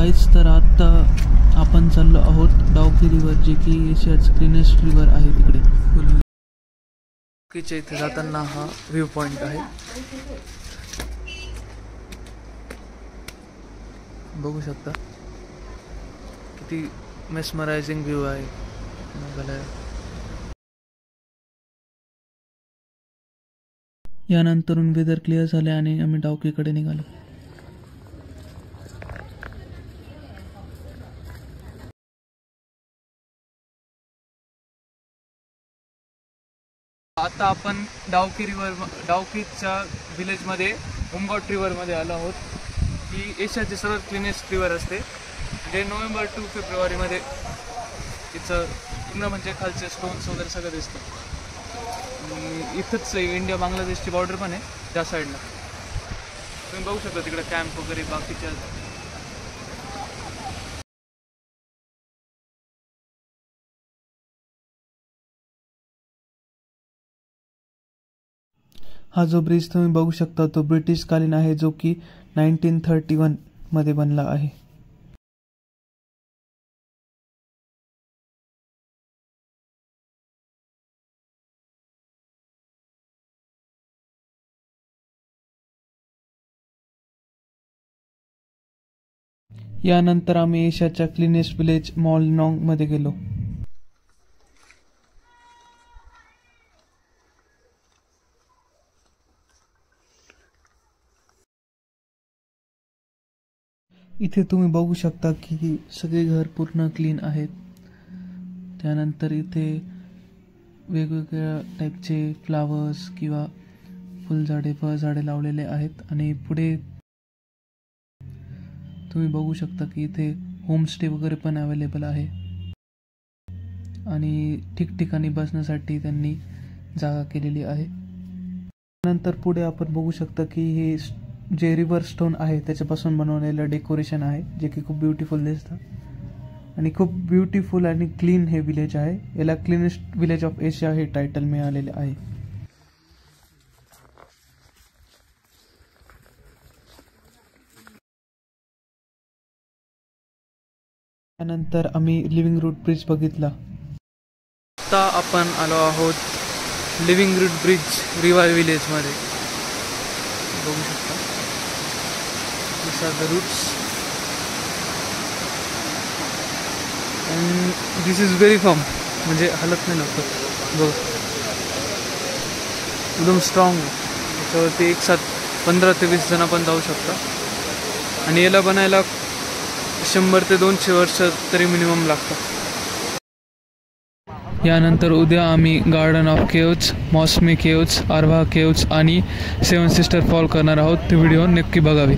Guys, तर आता आपण चाललो आहोत डाउकी रिव्हर, जे की एशियाचं क्लीनेस्ट रिव्हर आहे तिकडे. डाउकीच्या इथे जाताना हा व्ह्यू पॉइंट आहे, बघू शकता. किती मेस्मरायझिंग व्ह्यू आहे मेघालय. यानंतरून वेदर क्लिअर झाले आणि आम्ही डाउकीकडे निघालो. आता आपण डाउकीच्या विलेजमध्ये उमगॉट रिव्हरमध्ये आलो आहोत. ही एशियाची सर्वात क्लीनेस्ट रिव्हर असते, जे नोव्हेंबर 2 फेब्रुवारीमध्ये तिचं पूर्ण म्हणजे खालचे स्टोन्स वगैरे सगळं दिसतं. इथंच इंडिया बांगलादेशची बॉर्डर पण आहे त्या साईडला. तुम्ही बघू शकता तिकडे कॅम्प वगैरे बाकीच्या. हा जो ब्रिज तुम्ही बघू शकता तो ब्रिटिश कालीन आहे, जो की 1931 मध्ये बनला आहे. यानंतर आम्ही एशियाच्या क्लीनेस्ट विलेज मॉलनॉंग मध्ये गेलो. इथे तुम्ही बघू शकता की सगळे घर पूर्ण क्लीन आहेत. त्यानंतर इथे वेगवेगळ्या टाईपचे फ्लावर्स किंवा फुलझाडे फळझाडे लावलेले आहेत. आणि पुढे तुम्ही बघू शकता की इथे होमस्टे वगैरे पण अवेलेबल आहे आणि ठिकठिकाणी बसण्यासाठी त्यांनी जागा केलेली आहे. नंतर पुढे आपण बघू शकता की हे जे रिव्हर स्टोन आहे त्याच्यापासून बनवलेलं डेकोरेशन आहे, जे की खूप ब्युटिफुल दिसतं. आणि खूप ब्युटिफुल आणि क्लीन हे विलेज आहे. याला क्लीनेस्ट विलेज ऑफ एशिया हे टायटल मिळालेले आहे. त्यानंतर आम्ही लिव्हिंग रूट ब्रिज बघितला. आता आपण आलो आहोत लिव्हिंग रूट ब्रिज रिव्हर विलेजमध्ये. बघू शकता these are the roots and this is very firm, म्हणजे हलत नाही लवकर. बघ, एकदम स्ट्रॉंग. त्याच्यावरती एक साथ 15 ते 20 जण पण जाऊ शकता. आणि याला बनायला 100 ते 200 वर्ष तरी मिनिमम लागतं. यानंतर उद्या आम्ही गार्डन ऑफ केव्ज, मॉस्मी केव्ज, आर्वा केव्ज आणि 7 सिस्टर फॉल करणार आहोत. ती व्हिडिओ नक्की बघावी.